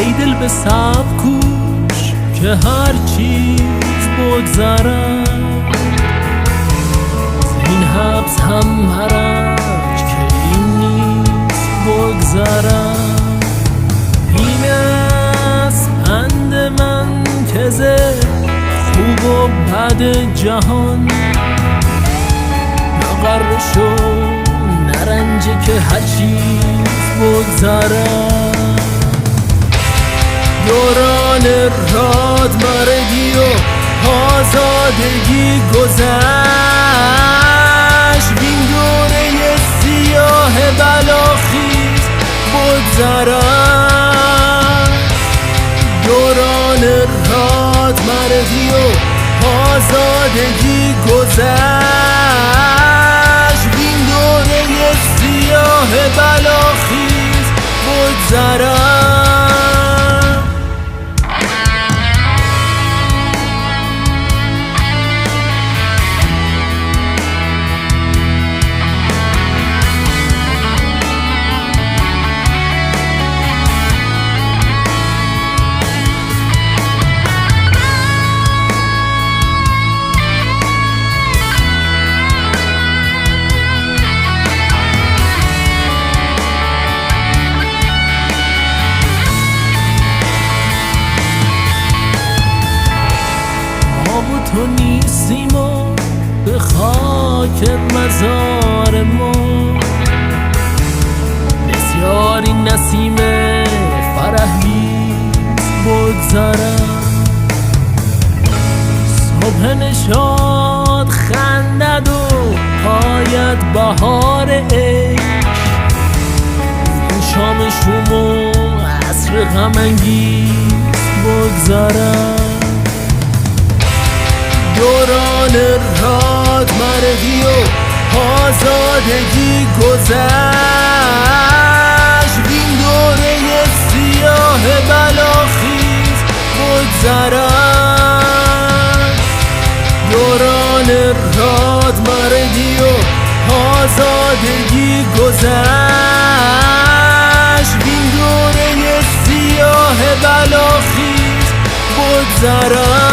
ای دل به صبر کوش که هر چیز بگذرد، این حبس هم هرج که این نیست بگذرد. این است پند من که ز خوب و بد جهان نغره شو نرنجه که هر چیز بگذرد. دوران راد مرگی و آزادگی گذشت، بین دوره سیاه بلاخیز بگذرد. دوران راد مرگی و آزادگی گذشت، بین دوره سیاه بلاخیز بگذرد. تو نیستیم و به خاک مزار ما بسیاری نسیم فرحیز بگذرد. صبح نشاط خندد و آید بهار عشق، شام شوم و عصر غم انگیز بگذرد. دوران راد مرگی و آزادگی گذشت، بین دوره سیاه بلاخیز بگذرد. دوران راد مرگی و آزادگی گذشت، بین دوره سیاه بلاخیز بگذرد.